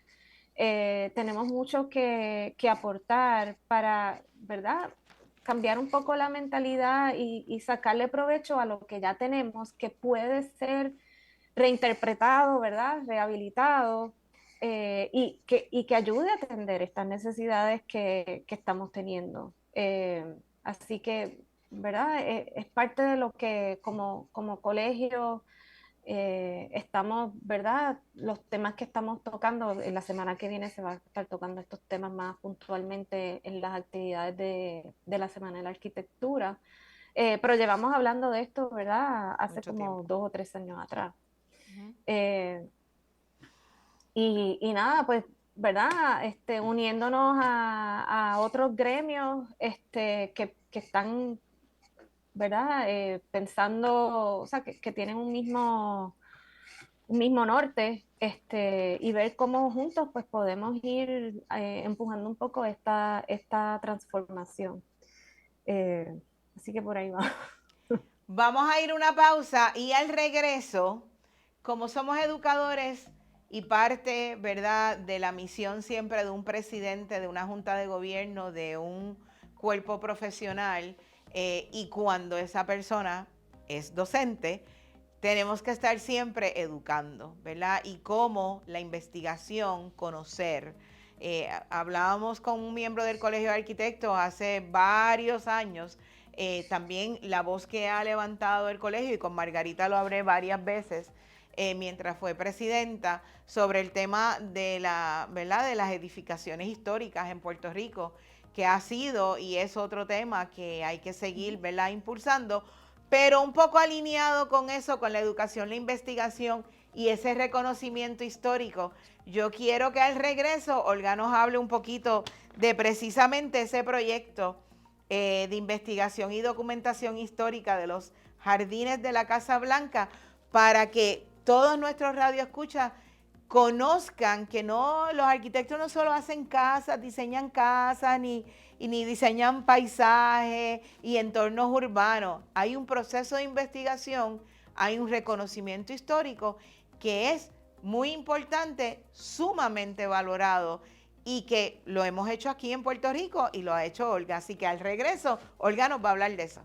tenemos mucho que aportar para, ¿verdad?, cambiar un poco la mentalidad y sacarle provecho a lo que ya tenemos, que puede ser reinterpretado, ¿verdad?, rehabilitado, y que ayude a atender estas necesidades que estamos teniendo. Así que, ¿verdad?, es parte de lo que como colegio estamos, ¿verdad?, los temas que estamos tocando. En la semana que viene se va a estar tocando estos temas más puntualmente en las actividades de la Semana de la Arquitectura, pero llevamos hablando de esto, ¿verdad?, hace Mucho como tiempo. 2 o 3 años atrás. Y nada, pues, ¿verdad?, uniéndonos a otros gremios que están, ¿verdad?, pensando, o sea, que tienen un mismo norte, y ver cómo juntos pues podemos ir empujando un poco esta transformación. Así que por ahí va. Vamos a ir a una pausa, y al regreso, como somos educadores y parte, ¿verdad?, de la misión siempre de un presidente, de una junta de gobierno, de un cuerpo profesional, y cuando esa persona es docente, tenemos que estar siempre educando, ¿verdad? Y cómo la investigación, conocer. Hablábamos con un miembro del Colegio de Arquitectos hace varios años, también la voz que ha levantado el colegio, y con Margarita lo hablé varias veces mientras fue presidenta, sobre el tema de ¿verdad?, de las edificaciones históricas en Puerto Rico, que ha sido y es otro tema que hay que seguir, ¿verdad?, impulsando, pero un poco alineado con eso, con la educación, la investigación y ese reconocimiento histórico. Yo quiero que al regreso Olga nos hable un poquito de precisamente ese proyecto de investigación y documentación histórica de los jardines de la Casa Blanca, para que todos nuestros radioescuchas conozcan que los arquitectos no solo hacen casas, diseñan casas, ni diseñan paisajes y entornos urbanos. Hay un proceso de investigación, hay un reconocimiento histórico que es muy importante, sumamente valorado, y que lo hemos hecho aquí en Puerto Rico y lo ha hecho Olga. Así que al regreso, Olga nos va a hablar de eso.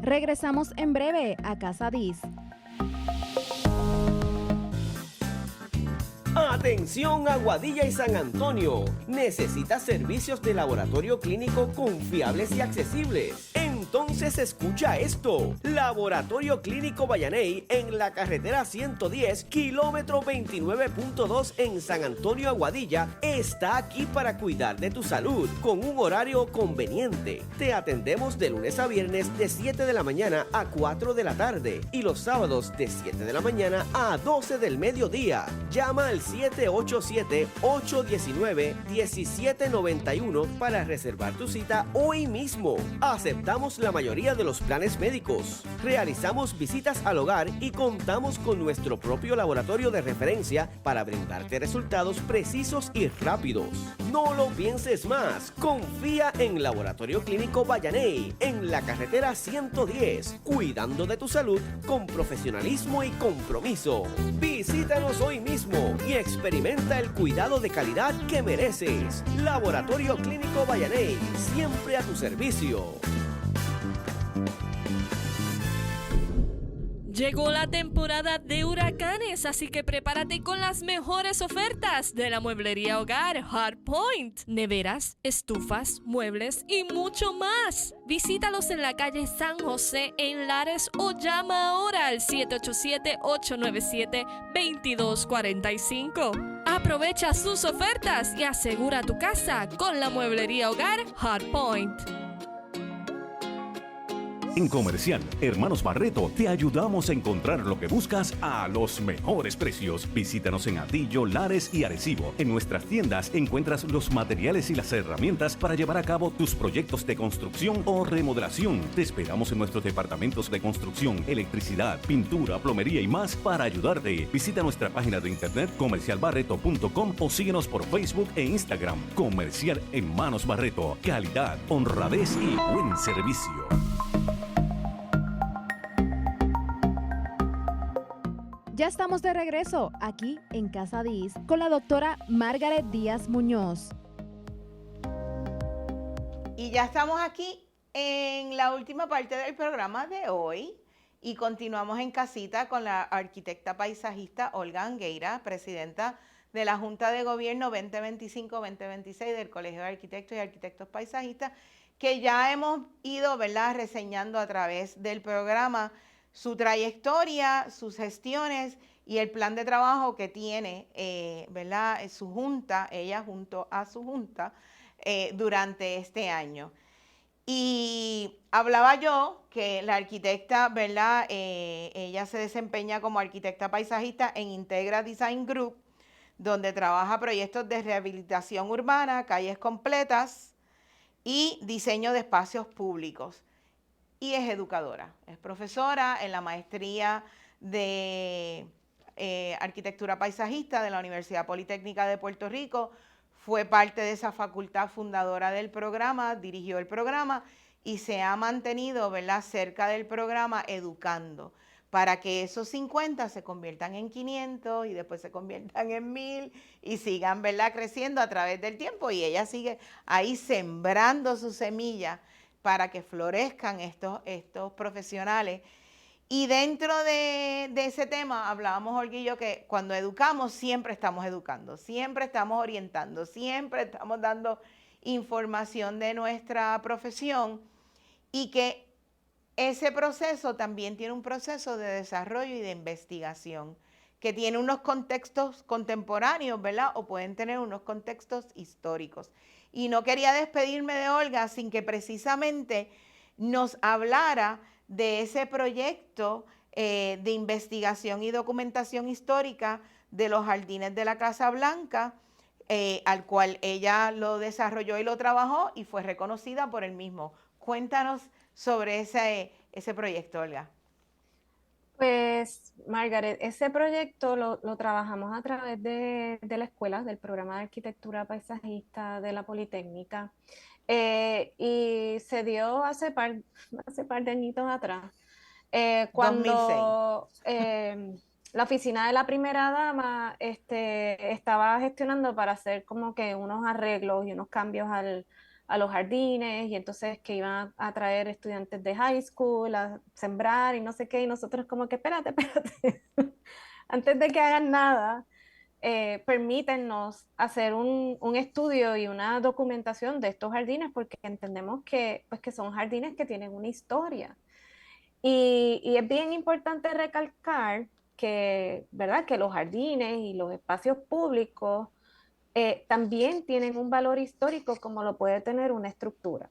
Regresamos en breve a Casa Diz. Atención Aguadilla y San Antonio. ¿Necesitas servicios de laboratorio clínico confiables y accesibles? Entonces escucha esto. Laboratorio Clínico Vallaney en la carretera 110, kilómetro 29.2 en San Antonio, Aguadilla, está aquí para cuidar de tu salud con un horario conveniente. Te atendemos de lunes a viernes de 7 de la mañana a 4 de la tarde y los sábados de 7 de la mañana a 12 del mediodía. Llama al 787-819-1791 para reservar tu cita hoy mismo. Aceptamos la mayoría de los planes médicos. Realizamos visitas al hogar y contamos con nuestro propio laboratorio de referencia para brindarte resultados precisos y rápidos. No lo pienses más. Confía en Laboratorio Clínico Vallaney en la carretera 110, cuidando de tu salud con profesionalismo y compromiso. Visítanos hoy mismo y experimenta el cuidado de calidad que mereces. Laboratorio Clínico Vallaney, siempre a tu servicio. Llegó la temporada de huracanes, así que prepárate con las mejores ofertas de la mueblería hogar Hardpoint. Neveras, estufas, muebles y mucho más. Visítalos en la calle San José en Lares o llama ahora al 787-897-2245. Aprovecha sus ofertas y asegura tu casa con la mueblería hogar Hardpoint. En Comercial Hermanos Barreto te ayudamos a encontrar lo que buscas a los mejores precios. Visítanos en Atillo, Lares y Arecibo. En nuestras tiendas encuentras los materiales y las herramientas para llevar a cabo tus proyectos de construcción o remodelación. Te esperamos en nuestros departamentos de construcción, electricidad, pintura, plomería y más para ayudarte. Visita nuestra página de internet comercialbarreto.com o síguenos por Facebook e Instagram. Comercial Hermanos Barreto. Calidad, honradez y buen servicio. Ya estamos de regreso aquí en Casa Diz con la doctora Margaret Díaz Muñoz. Y ya estamos aquí en la última parte del programa de hoy y continuamos en casita con la arquitecta paisajista Olga Angueira, presidenta de la Junta de Gobierno 2025-2026 del Colegio de Arquitectos y Arquitectos Paisajistas, que ya hemos ido, ¿verdad?, reseñando a través del programa su trayectoria, sus gestiones y el plan de trabajo que tiene, ¿verdad?, su junta, ella junto a su junta, durante este año. Y hablaba yo que la arquitecta, ¿verdad?, ella se desempeña como arquitecta paisajista en Integra Design Group, donde trabaja proyectos de rehabilitación urbana, calles completas y diseño de espacios públicos. Y es educadora, es profesora en la maestría de arquitectura paisajista de la Universidad Politécnica de Puerto Rico, fue parte de esa facultad fundadora del programa, dirigió el programa y se ha mantenido, ¿verdad?, cerca del programa educando para que esos 50 se conviertan en 500 y después se conviertan en 1000 y sigan, ¿verdad?, creciendo a través del tiempo, y ella sigue ahí sembrando su semilla para que florezcan estos profesionales. Y dentro de ese tema hablábamos, Olga y yo, que cuando educamos siempre estamos educando, siempre estamos orientando, siempre estamos dando información de nuestra profesión, y que ese proceso también tiene un proceso de desarrollo y de investigación que tiene unos contextos contemporáneos, ¿verdad?, o pueden tener unos contextos históricos. Y no quería despedirme de Olga sin que precisamente nos hablara de ese proyecto de investigación y documentación histórica de los jardines de la Casa Blanca, al cual ella lo desarrolló y lo trabajó y fue reconocida por él mismo. Cuéntanos sobre ese proyecto, Olga. Pues, Margaret, ese proyecto lo trabajamos a través de la escuela, del programa de arquitectura paisajista de la Politécnica, y se dio hace par de añitos atrás, 2006. cuando la oficina de la primera dama estaba gestionando para hacer como que unos arreglos y unos cambios a los jardines, y entonces que iban a traer estudiantes de high school a sembrar y no sé qué, y nosotros como que espérate, espérate, antes de que hagan nada, permítenos hacer un estudio y una documentación de estos jardines, porque entendemos que, pues, que son jardines que tienen una historia. Y es bien importante recalcar que, ¿verdad? Que los jardines y los espacios públicos también tienen un valor histórico como lo puede tener una estructura.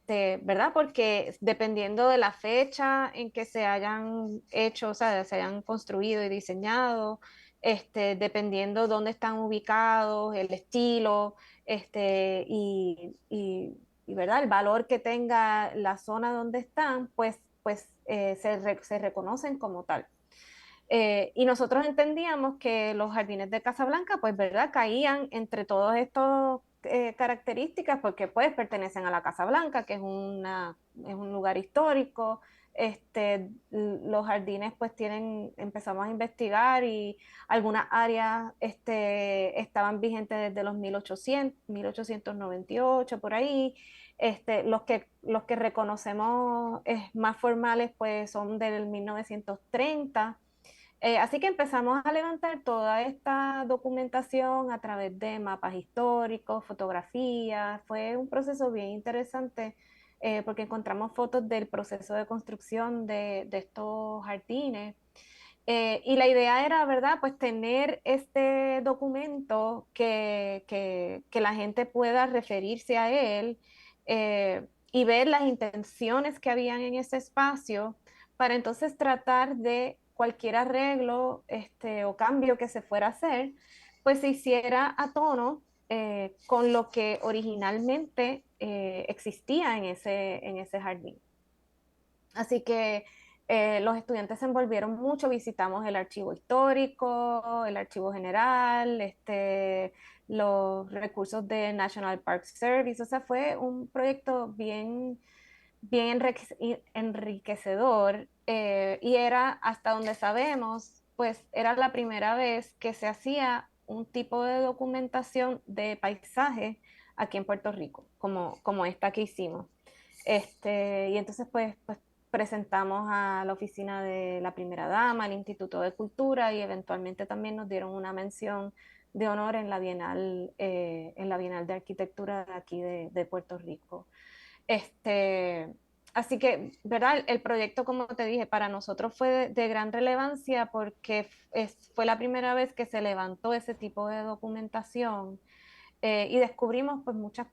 ¿Verdad? Porque dependiendo de la fecha en que se hayan hecho, o sea, se hayan construido y diseñado, dependiendo dónde están ubicados, el estilo, ¿verdad? El valor que tenga la zona donde están, se reconocen como tal. Y nosotros entendíamos que los jardines de Casablanca, pues, ¿verdad? Caían entre todas estas características porque, pues, pertenecen a la Casa Blanca, que es un lugar histórico. Los jardines, pues, empezamos a investigar y algunas áreas estaban vigentes desde los 1898, por ahí. Los que reconocemos más formales, pues, son del 1930. Así que empezamos a levantar toda esta documentación a través de mapas históricos, fotografías. Fue un proceso bien interesante porque encontramos fotos del proceso de construcción de estos jardines. Y la idea era, ¿verdad? Pues tener este documento que la gente pueda referirse a él y ver las intenciones que habían en ese espacio para entonces tratar de cualquier arreglo o cambio que se fuera a hacer, pues se hiciera a tono con lo que originalmente existía en ese jardín. Así que los estudiantes se envolvieron mucho, visitamos el archivo histórico, el archivo general, los recursos de National Park Service. O sea, fue un proyecto bien enriquecedor, y era, hasta donde sabemos, pues era la primera vez que se hacía un tipo de documentación de paisaje aquí en Puerto Rico, como esta que hicimos. Y entonces pues presentamos a la oficina de la primera dama, al Instituto de Cultura, y eventualmente también nos dieron una mención de honor en la Bienal de Arquitectura de aquí de Puerto Rico. Así que, ¿verdad? El proyecto, como te dije, para nosotros fue de gran relevancia porque fue la primera vez que se levantó ese tipo de documentación, y descubrimos pues muchas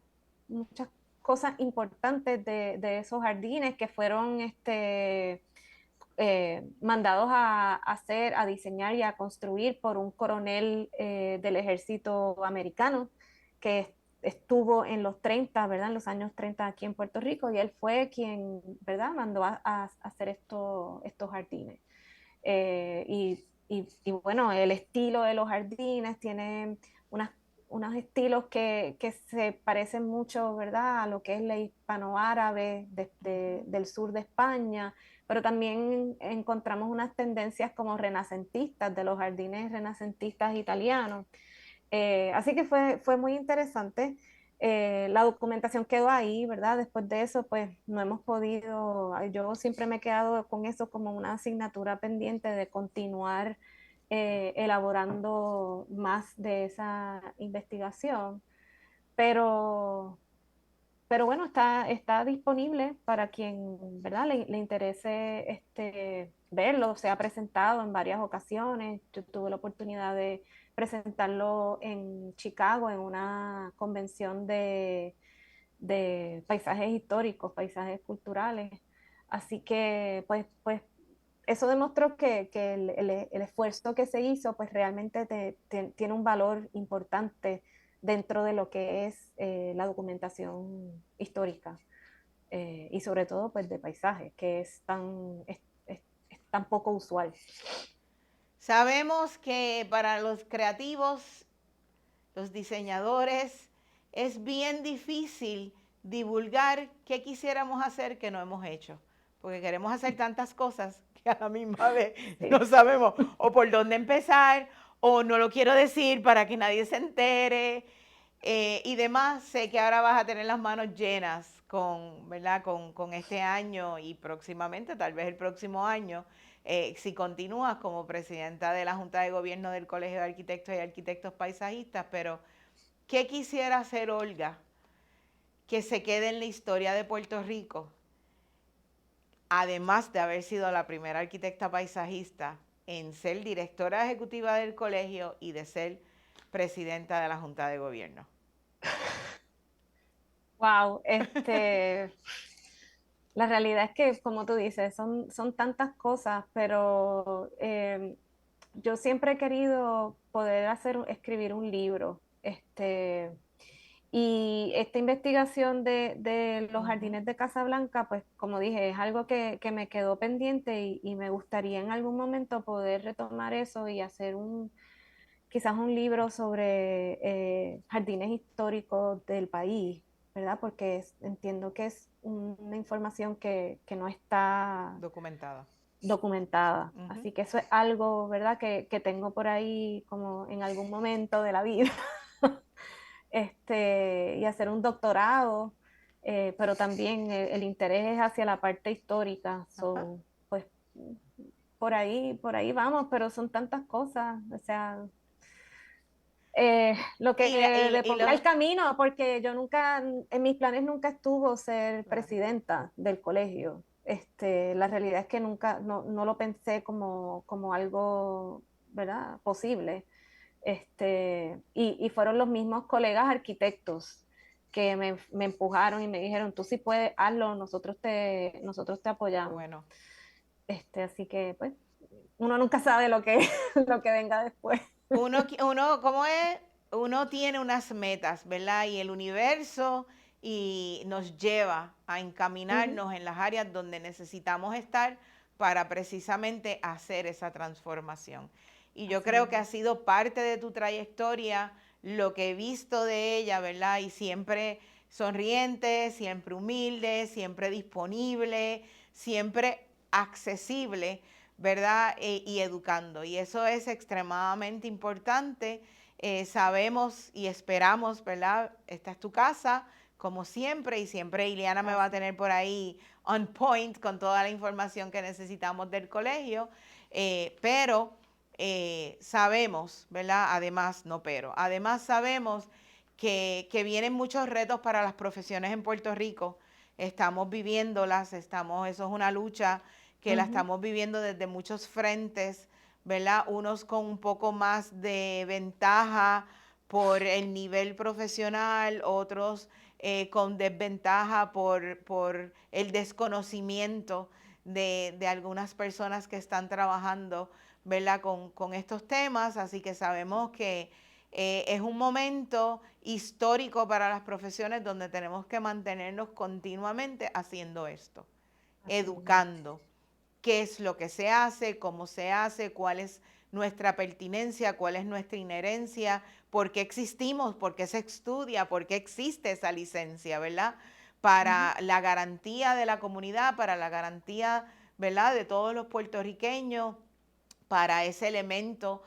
cosas importantes de esos jardines que fueron mandados a hacer, a diseñar y a construir por un coronel del ejército americano que estuvo en los 30, ¿verdad? En los años 30 aquí en Puerto Rico, y él fue quien, ¿verdad? Mandó a hacer estos jardines. Y bueno, el estilo de los jardines tiene unos estilos que se parecen mucho, ¿verdad? A lo que es la hispanoárabe del sur de España, pero también encontramos unas tendencias como renacentistas de los jardines renacentistas italianos. Así que fue muy interesante. La documentación quedó ahí, ¿verdad? Después de eso, pues no hemos podido, yo siempre me he quedado con eso como una asignatura pendiente de continuar elaborando más de esa investigación, pero, pero bueno, está disponible para quien, ¿verdad? Le interese verlo. Se ha presentado en varias ocasiones. Yo tuve la oportunidad de presentarlo en Chicago en una convención de paisajes históricos, paisajes culturales. Así que, pues eso demostró que el esfuerzo que se hizo pues realmente tiene un valor importante dentro de lo que es la documentación histórica y sobre todo pues de paisajes, que es tan poco usual. Sabemos que para los creativos, los diseñadores, es bien difícil divulgar qué quisiéramos hacer que no hemos hecho, porque queremos hacer tantas cosas que a la misma vez no sabemos o por dónde empezar, o no lo quiero decir para que nadie se entere, y demás. Sé que ahora vas a tener las manos llenas ¿verdad? Con este año y próximamente, tal vez el próximo año, si continúas como presidenta de la Junta de Gobierno del Colegio de Arquitectos y Arquitectos Paisajistas. Pero ¿qué quisiera hacer Olga que se quede en la historia de Puerto Rico, además de haber sido la primera arquitecta paisajista en ser directora ejecutiva del colegio y de ser presidenta de la Junta de Gobierno? Wow, la realidad es que, como tú dices, son tantas cosas, pero yo siempre he querido poder escribir un libro, y esta investigación de los jardines de Casablanca, pues como dije, es algo que me quedó pendiente y me gustaría en algún momento poder retomar eso y hacer quizás un libro sobre jardines históricos del país, ¿verdad? Porque entiendo que es una información que no está documentada. Así que eso es algo, ¿verdad? Que tengo por ahí como en algún momento de la vida. Y hacer un doctorado, pero también el interés es hacia la parte histórica. Pues por ahí vamos, pero son tantas cosas, o sea, lo que le ponga el camino, porque yo nunca, en mis planes nunca estuvo ser presidenta del colegio. La realidad es que nunca, no lo pensé como algo, ¿verdad?, posible. Y fueron los mismos colegas arquitectos que me empujaron y me dijeron, tú sí puedes, hazlo, nosotros te apoyamos. Bueno. Así que, pues, uno nunca sabe lo que venga después. ¿Cómo es? Uno tiene unas metas, ¿verdad? Y el universo nos lleva a encaminarnos en las áreas donde necesitamos estar para precisamente hacer esa transformación. Y yo creo que ha sido parte de tu trayectoria lo que he visto de ella, ¿verdad? Y siempre sonriente, siempre humilde, siempre disponible, siempre accesible, ¿verdad? Y educando. Y eso es extremadamente importante. Sabemos y esperamos, ¿verdad? Esta es tu casa, como siempre, y siempre Ileana me va a tener por ahí on point con toda la información que necesitamos del colegio, pero sabemos, ¿verdad? Además sabemos que vienen muchos retos para las profesiones en Puerto Rico. Estamos viviéndolas, eso es una lucha que la estamos viviendo desde muchos frentes, ¿verdad? Unos con un poco más de ventaja por el nivel profesional, otros con desventaja por el desconocimiento de algunas personas que están trabajando, ¿verdad?, con estos temas. Así que sabemos que es un momento histórico para las profesiones donde tenemos que mantenernos continuamente haciendo esto, educando. ¿Qué es lo que se hace? ¿Cómo se hace? ¿Cuál es nuestra pertinencia? ¿Cuál es nuestra inherencia? ¿Por qué existimos? ¿Por qué se estudia? ¿Por qué existe esa licencia, verdad? Para la garantía de la comunidad, para la garantía, ¿verdad?, de todos los puertorriqueños, para ese elemento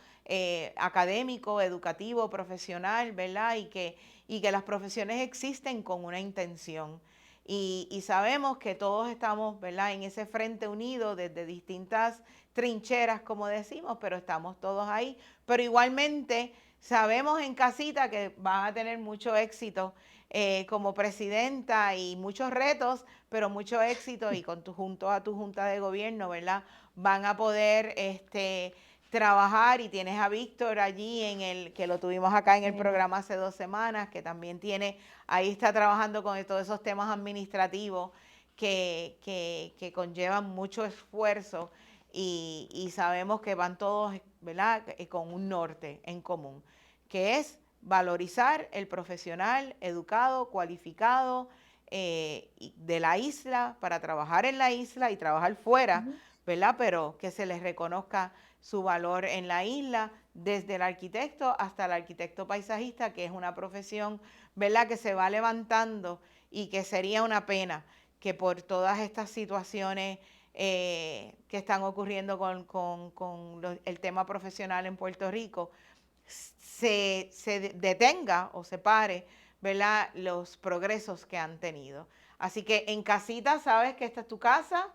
académico, educativo, profesional, ¿verdad? Y que las profesiones existen con una intención. Y sabemos que todos estamos, ¿verdad?, en ese frente unido desde distintas trincheras, como decimos, pero estamos todos ahí. Pero igualmente sabemos en casita que van a tener mucho éxito como presidenta y muchos retos, pero mucho éxito, y junto a tu junta de gobierno, ¿verdad?, van a poder trabajar. Y tienes a Víctor allí que lo tuvimos acá en el programa hace 2 semanas, que también ahí está trabajando con todos esos temas administrativos que conllevan mucho esfuerzo y sabemos que van todos, ¿verdad?, con un norte en común, que es valorizar el profesional educado, cualificado de la isla para trabajar en la isla y trabajar fuera, ¿verdad? Pero que se les reconozca su valor en la isla, desde el arquitecto hasta el arquitecto paisajista, que es una profesión, ¿verdad?, que se va levantando y que sería una pena que por todas estas situaciones que están ocurriendo con el tema profesional en Puerto Rico, se detenga o se pare, ¿verdad?, los progresos que han tenido. Así que en casita sabes que esta es tu casa,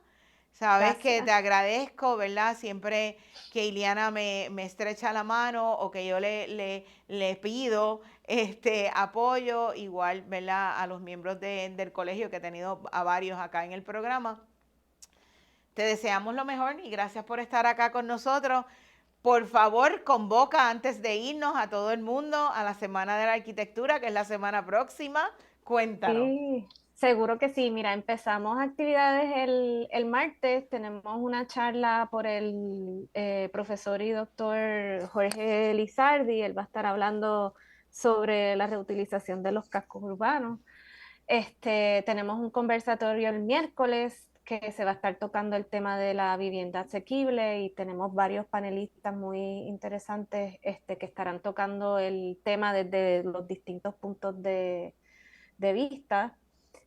sabes que te agradezco, ¿verdad? Siempre que Iliana me estrecha la mano o que yo le pido apoyo, igual, ¿verdad?, a los miembros del colegio, que he tenido a varios acá en el programa. Te deseamos lo mejor y gracias por estar acá con nosotros. Por favor, convoca antes de irnos a todo el mundo a la Semana de la Arquitectura, que es la semana próxima. Cuéntanos. Sí, seguro que sí. Mira, empezamos actividades el martes. Tenemos una charla por el profesor y doctor Jorge Lizardi. Él va a estar hablando sobre la reutilización de los cascos urbanos. Tenemos un conversatorio el miércoles que se va a estar tocando el tema de la vivienda asequible y tenemos varios panelistas muy interesantes que estarán tocando el tema desde los distintos puntos de vista.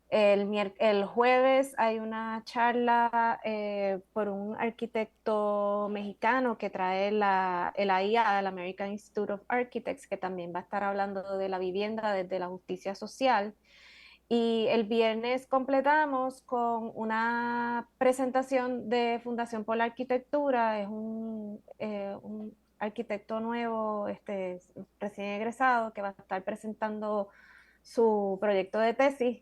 El jueves hay una charla por un arquitecto mexicano que trae el AIA, el American Institute of Architects, que también va a estar hablando de la vivienda desde la justicia social. Y el viernes completamos con una presentación de Fundación por la Arquitectura. Es un arquitecto nuevo, recién egresado, que va a estar presentando su proyecto de tesis.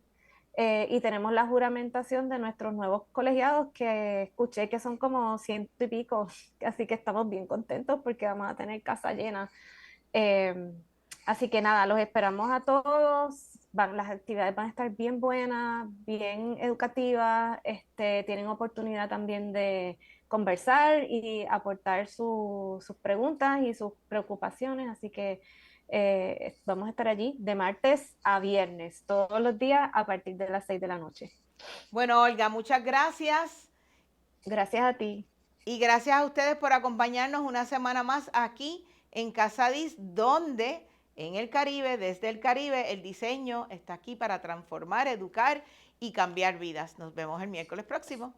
Y tenemos la juramentación de nuestros nuevos colegiados, que escuché que son como 100 y pico, así que estamos bien contentos porque vamos a tener casa llena. Así que nada, los esperamos a todos. Las actividades van a estar bien buenas, bien educativas, tienen oportunidad también de conversar y aportar sus preguntas y sus preocupaciones, así que vamos a estar allí de martes a viernes, todos los días a partir de las 6 de la noche. Bueno, Olga, muchas gracias. Gracias a ti. Y gracias a ustedes por acompañarnos una semana más aquí en Casadis, donde en el Caribe, desde el Caribe, el diseño está aquí para transformar, educar y cambiar vidas. Nos vemos el miércoles próximo.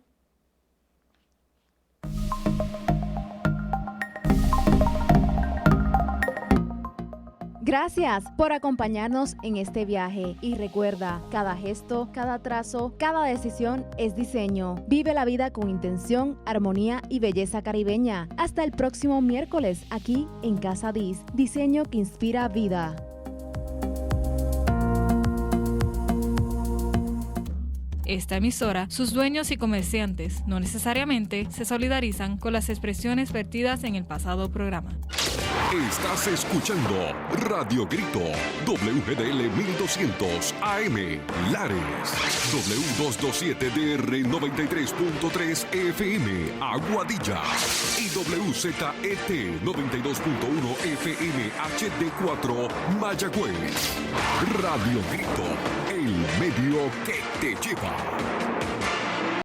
Gracias por acompañarnos en este viaje y recuerda, cada gesto, cada trazo, cada decisión es diseño. Vive la vida con intención, armonía y belleza caribeña. Hasta el próximo miércoles aquí en Casa Dis, diseño que inspira vida. Esta emisora, sus dueños y comerciantes no necesariamente se solidarizan con las expresiones vertidas en el pasado programa. Estás escuchando Radio Grito, WGDL 1200 AM, Lares, W227DR 93.3 FM, Aguadilla, y WZET 92.1 FM HD4, Mayagüez. Radio Grito, el medio que te lleva.